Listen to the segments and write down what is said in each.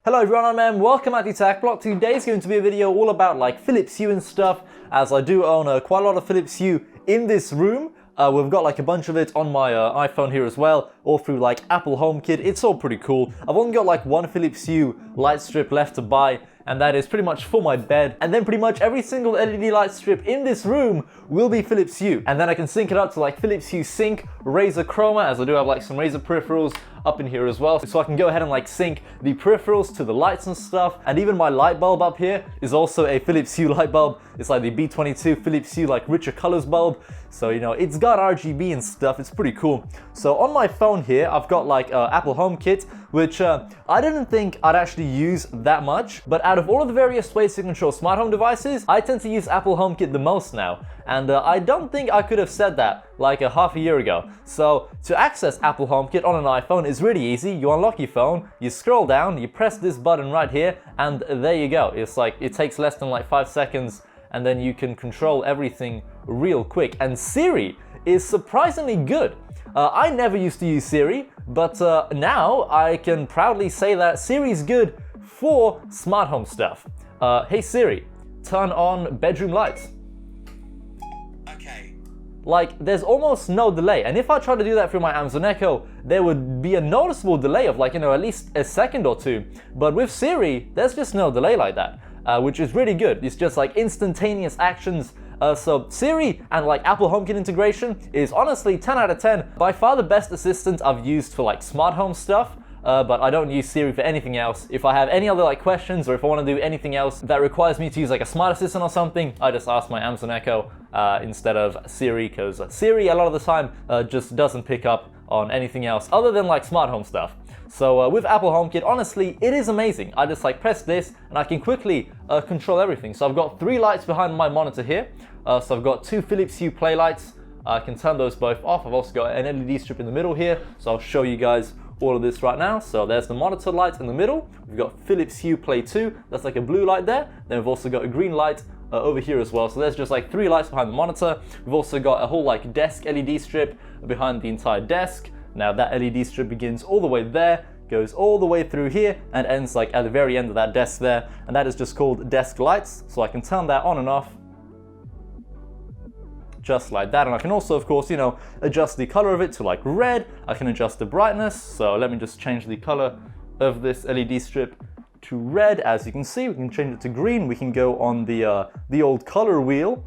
Hello everyone, welcome back to TechBlock's. Today's going to be a video all about like Philips Hue and stuff, as I do own quite a lot of Philips Hue in this room. We've got like a bunch of it on my iPhone here as well, all through like Apple HomeKit. It's all pretty cool. I've only got like one Philips Hue light strip left to buy, and that is pretty much for my bed. And then pretty much every single LED light strip in this room will be Philips Hue. And then I can sync it up to like Philips Hue Sync, Razer Chroma, as I do have like some Razer peripherals up in here as well. So I can go ahead and like sync the peripherals to the lights and stuff. And even my light bulb up here is also a Philips Hue light bulb. It's like the B22 Philips Hue like richer colors bulb. So you know, it's got RGB and stuff. It's pretty cool. So on my phone here, I've got like Apple HomeKit, which I didn't think I'd actually use that much. But out of all of the various ways to control smart home devices, I tend to use Apple HomeKit the most now. And I don't think I could have said that like half a year ago. So to access Apple HomeKit on an iPhone is really easy. You unlock your phone, you scroll down, you press this button right here, and there you go. It's like, it takes less than like 5 seconds, and then you can control everything real quick. And Siri is surprisingly good. I never used to use Siri, but now I can proudly say that Siri is good for smart home stuff. Hey Siri, turn on bedroom lights. Like, there's almost no delay, and if I try to do that through my Amazon Echo, there would be a noticeable delay of like, you know, at least a second or two. But with Siri, there's just no delay like that, which is really good. It's just like instantaneous actions. So Siri and like Apple HomeKit integration is honestly 10 out of 10. By far the best assistant I've used for like smart home stuff. But I don't use Siri for anything else. If I have any other like questions, or if I want to do anything else that requires me to use like a smart assistant or something, I just ask my Amazon Echo instead of Siri, because Siri a lot of the time just doesn't pick up on anything else other than like smart home stuff. So with Apple HomeKit, honestly, it is amazing. I just like press this and I can quickly control everything. So I've got 3 lights behind my monitor here. So I've got 2 Philips Hue play lights. I can turn those both off. I've also got an LED strip in the middle here. So I'll show you guys all of this right now. So there's the monitor light in the middle. We've got Philips Hue Play 2. That's like a blue light there. Then we've also got a green light over here as well. So there's just like 3 lights behind the monitor. We've also got a whole like desk LED strip behind the entire desk. Now that LED strip begins all the way there, goes all the way through here, and ends like at the very end of that desk there. And that is just called desk lights. So I can turn that on and off just like that. And I can also, of course, you know, adjust the color of it to like red. I can adjust the brightness. So let me just change the color of this LED strip to red. As you can see, we can change it to green. We can go on the old color wheel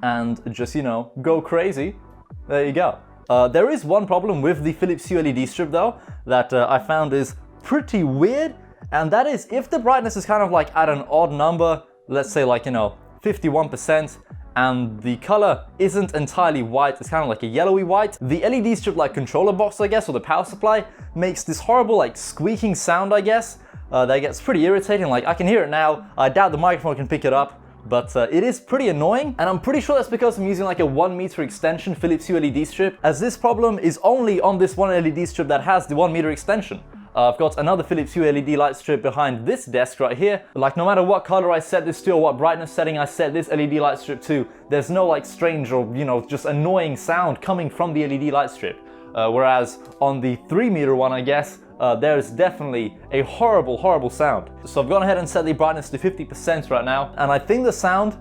and just, you know, go crazy. There you go. There is one problem with the Philips Hue LED strip though that I found is pretty weird, and that is if the brightness is kind of like at an odd number, let's say like, you know, 51%, and the color isn't entirely white, it's kind of like a yellowy white, the LED strip like controller box, I guess, or the power supply makes this horrible like squeaking sound, I guess, that gets pretty irritating. Like I can hear it now. I doubt the microphone can pick it up, but it is pretty annoying, and I'm pretty sure that's because I'm using like a 1 meter extension Philips Hue LED strip, as this problem is only on this one LED strip that has the 1 meter extension. I've got another Philips Hue LED light strip behind this desk right here. Like no matter what color I set this to or what brightness setting I set this LED light strip to, there's no like strange or, you know, just annoying sound coming from the LED light strip. Whereas on the 3 meter one, I guess, there's definitely a horrible sound. So I've gone ahead and set the brightness to 50% right now, and I think the sound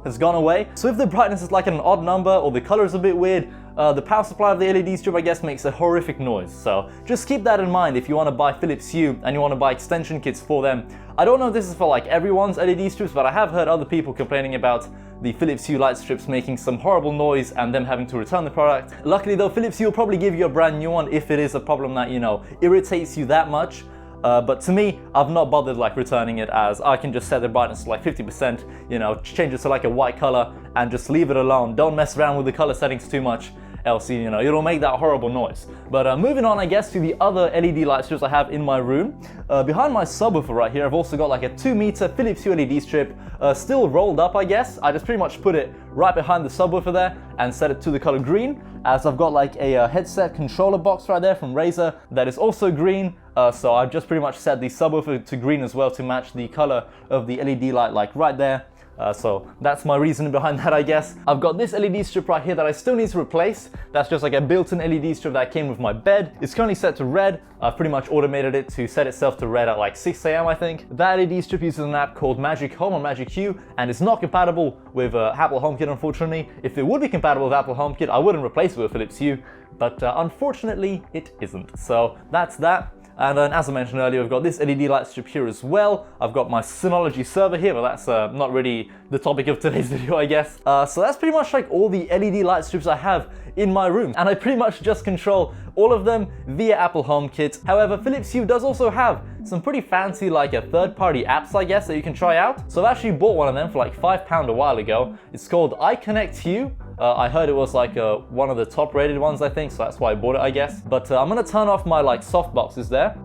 has gone away. So if the brightness is like an odd number or the color is a bit weird, the power supply of the LED strip, I guess, makes a horrific noise. So just keep that in mind if you want to buy Philips Hue and you want to buy extension kits for them. I don't know if this is for like everyone's LED strips, but I have heard other people complaining about the Philips Hue light strips making some horrible noise and them having to return the product. Luckily though, Philips Hue will probably give you a brand new one if it is a problem that, you know, irritates you that much. But to me, I've not bothered like returning it, as I can just set the brightness to like 50%, you know, change it to like a white color and just leave it alone. Don't mess around with the color settings too much, else, you know, it'll make that horrible noise. But moving on, I guess, to the other LED light strips I have in my room. Behind my subwoofer right here, I've also got like a 2 meter Philips Hue LED strip, still rolled up, I guess. I just pretty much put it right behind the subwoofer there and set it to the color green, as I've got like a headset controller box right there from Razer that is also green. So I've just pretty much set the subwoofer to green as well to match the color of the LED light, like right there. So that's my reasoning behind that, I guess. I've got this LED strip right here that I still need to replace. That's just like a built-in LED strip that came with my bed. It's currently set to red. I've pretty much automated it to set itself to red at like 6 a.m. I think. That LED strip uses an app called Magic Home or Magic Hue, and it's not compatible with Apple HomeKit, unfortunately. If it would be compatible with Apple HomeKit, I wouldn't replace it with Philips Hue, but unfortunately it isn't. So that's that. And then, as I mentioned earlier, I've got this LED light strip here as well. I've got my Synology server here, but that's not really the topic of today's video, I guess. So that's pretty much like all the LED light strips I have in my room, and I pretty much just control all of them via Apple HomeKit. However, Philips Hue does also have some pretty fancy like a third-party apps, I guess, that you can try out. So I've actually bought one of them for like £5 a while ago. It's called iConnect Hue. I heard it was like one of the top rated ones, I think, so that's why I bought it, I guess. But I'm gonna turn off my like softboxes there.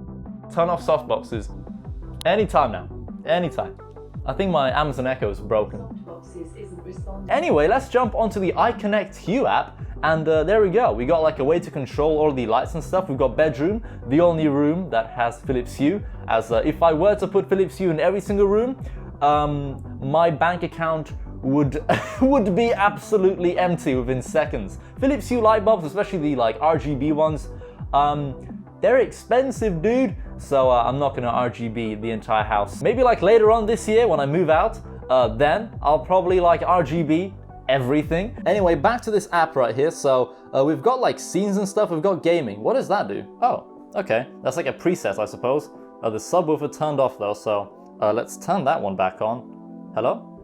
Turn off softboxes anytime now, anytime. I think my Amazon Echo is broken. Anyway, let's jump onto the iConnect Hue app, and there we go. We got like a way to control all the lights and stuff. We've got bedroom, the only room that has Philips Hue. As if I were to put Philips Hue in every single room, my bank account would be absolutely empty within seconds. Philips Hue light bulbs, especially the like RGB ones, they're expensive, dude. So I'm not gonna RGB the entire house. Maybe like later on this year when I move out, then I'll probably like RGB everything. Anyway, back to this app right here. So we've got like scenes and stuff. We've got gaming. What does that do? Oh, okay. That's like a preset, I suppose. The subwoofer turned off though, so let's turn that one back on. Hello?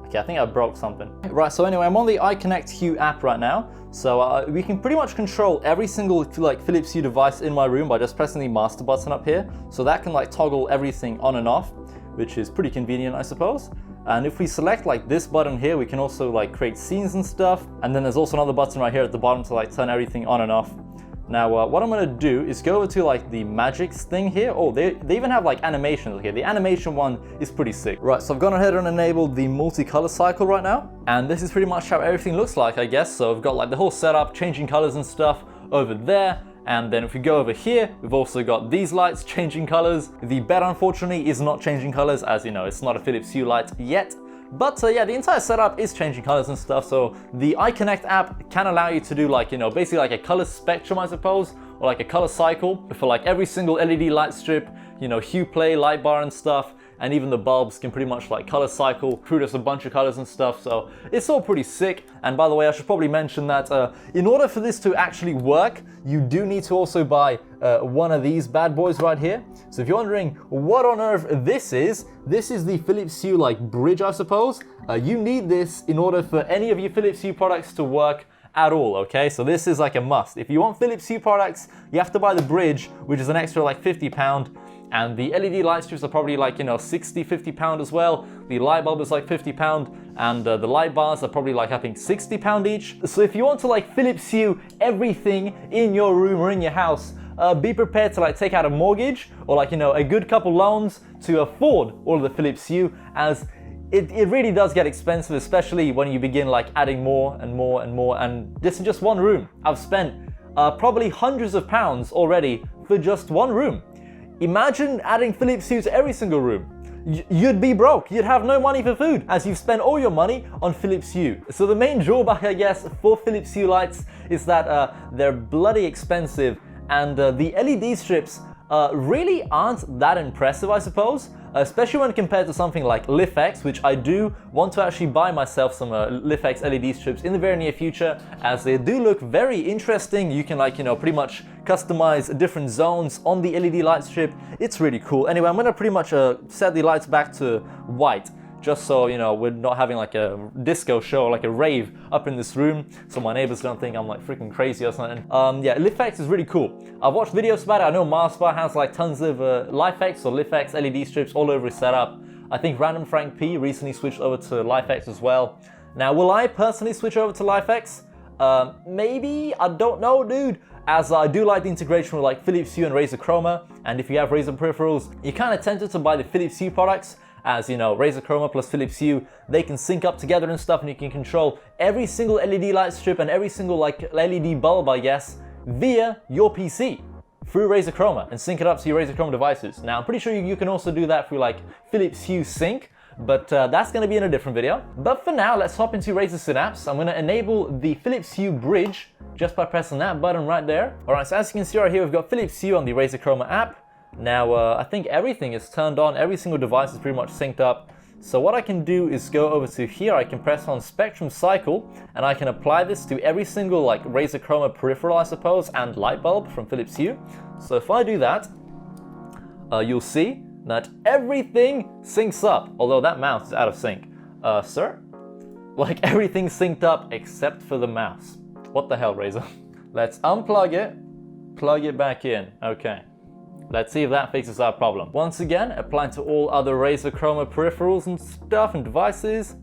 Okay, I think I broke something. Right, so anyway, I'm on the iConnect Hue app right now. So we can pretty much control every single like Philips Hue device in my room by just pressing the master button up here. So that can like toggle everything on and off, which is pretty convenient, I suppose. And if we select like this button here, we can also like create scenes and stuff. And then there's also another button right here at the bottom to like turn everything on and off. Now, what I'm gonna do is go over to like the Magics thing here. Oh, they even have like animations. Okay, the animation one is pretty sick. Right, so I've gone ahead and enabled the multicolor cycle right now. And this is pretty much how everything looks like, I guess. So I've got like the whole setup, changing colors and stuff over there. And then if we go over here, we've also got these lights changing colors. The bed, unfortunately, is not changing colors, as you know, it's not a Philips Hue light yet. But yeah, the entire setup is changing colors and stuff. So the iConnect app can allow you to do like, you know, basically like a color spectrum, I suppose, or like a color cycle for like every single LED light strip, you know, Hue Play, light bar and stuff. And even the bulbs can pretty much like color cycle through just a bunch of colors and stuff. So it's all pretty sick. And by the way, I should probably mention that in order for this to actually work, you do need to also buy one of these bad boys right here. So if you're wondering what on earth this is the Philips Hue like bridge, I suppose. You need this in order for any of your Philips Hue products to work at all, okay? So this is like a must. If you want Philips Hue products, you have to buy the bridge, which is an extra like £50. And the LED light strips are probably like, you know, £50 as well. The light bulb is like £50, and the light bars are probably like, I think, £60 each. So if you want to like Philips Hue everything in your room or in your house, be prepared to like take out a mortgage or like, you know, a good couple loans to afford all of the Philips Hue, as it really does get expensive, especially when you begin like adding more and more and more. And this is just one room. I've spent probably hundreds of pounds already for just one room. Imagine adding Philips Hue to every single room. You'd be broke. You'd have no money for food, as you've spent all your money on Philips Hue. So the main drawback, I guess, for Philips Hue lights is that they're bloody expensive, and the LED strips really aren't that impressive, I suppose. Especially when compared to something like LIFX, which I do want to actually buy myself some LIFX LED strips in the very near future, as they do look very interesting. You can like, you know, pretty much customize different zones on the LED light strip. It's really cool. Anyway, I'm gonna pretty much set the lights back to white, just so, you know, we're not having like a disco show or like a rave up in this room, so my neighbors don't think I'm like freaking crazy or something. Yeah, LIFX is really cool. I've watched videos about it. I know Marsbar has like tons of LIFX or LIFX LED strips all over his setup. I think Random Frank P recently switched over to LIFX as well. Now, will I personally switch over to LIFX? Maybe, I don't know, dude. As I do like the integration with like Philips Hue and Razer Chroma, and if you have Razer peripherals, you're kind of tempted to buy the Philips Hue products, as you know, Razer Chroma plus Philips Hue, they can sync up together and stuff, and you can control every single LED light strip and every single like LED bulb, I guess, via your PC through Razer Chroma and sync it up to your Razer Chroma devices. Now, I'm pretty sure you can also do that through like Philips Hue Sync, but that's going to be in a different video. But for now, let's hop into Razer Synapse. I'm going to enable the Philips Hue bridge just by pressing that button right there. Alright, so as you can see right here, we've got Philips Hue on the Razer Chroma app. Now, I think everything is turned on, every single device is pretty much synced up. So what I can do is go over to here, I can press on Spectrum Cycle, and I can apply this to every single like Razer Chroma peripheral, I suppose, and light bulb from Philips Hue. So if I do that, you'll see that everything syncs up, although that mouse is out of sync. Sir? Like everything's synced up except for the mouse. What the hell, Razer? Let's unplug it, plug it back in. Okay. Let's see if that fixes our problem. Once again, applying to all other Razer Chroma peripherals and stuff and devices.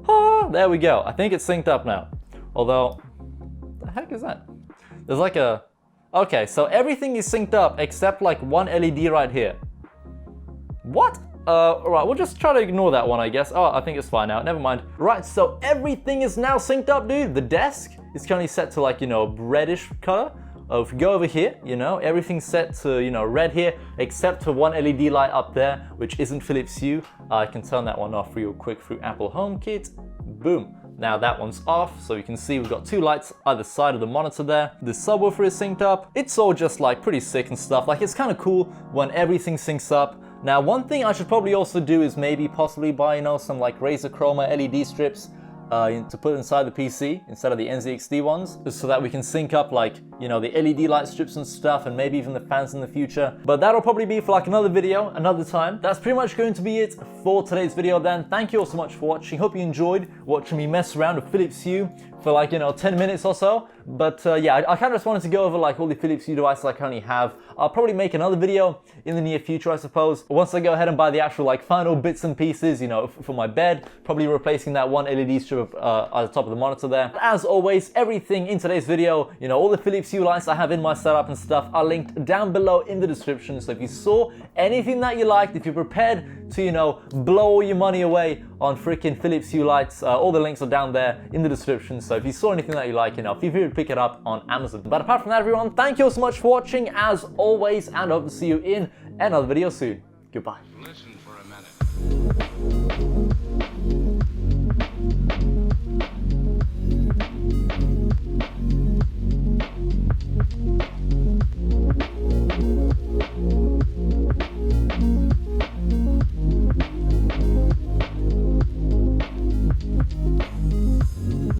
Ah, there we go. I think it's synced up now. Although, the heck is that? There's like a... Okay, so everything is synced up except like one LED right here. What? Alright, we'll just try to ignore that one, I guess. Oh, I think it's fine now. Never mind. Right, so everything is now synced up, dude. The desk is currently set to like, you know, a reddish color. If you go over here, you know, everything's set to, you know, red here, except for one LED light up there, which isn't Philips Hue. I can turn that one off real quick through Apple Homekit. Boom. Now that one's off, so you can see we've got two lights either side of the monitor there. The subwoofer is synced up. It's all just like pretty sick and stuff. Like it's kind of cool when everything syncs up. Now one thing I should probably also do is maybe possibly buy, you know, some like Razer Chroma LED strips to put inside the PC instead of the NZXT ones, so that we can sync up like, you know, the LED light strips and stuff, and maybe even the fans in the future. But that'll probably be for like another video, another time. That's pretty much going to be it for today's video then. Thank you all so much for watching. Hope you enjoyed watching me mess around with Philips Hue for like, you know, 10 minutes or so. But yeah, I kind of just wanted to go over like all the Philips Hue devices I currently have. I'll probably make another video in the near future, I suppose. Once I go ahead and buy the actual like final bits and pieces, you know, for my bed, probably replacing that one LED strip at the top of the monitor there. But as always, everything in today's video, you know, all the Philips Hue lights I have in my setup and stuff are linked down below in the description. So if you saw anything that you liked, if you're prepared to, you know, blow all your money away on freaking Philips Hue lights, all the links are down there in the description. So if you saw anything that you like, you know, feel free to pick it up on Amazon. But apart from that, everyone, thank you all so much for watching as always, and I hope to see you in another video soon. Goodbye. Listen for a minute.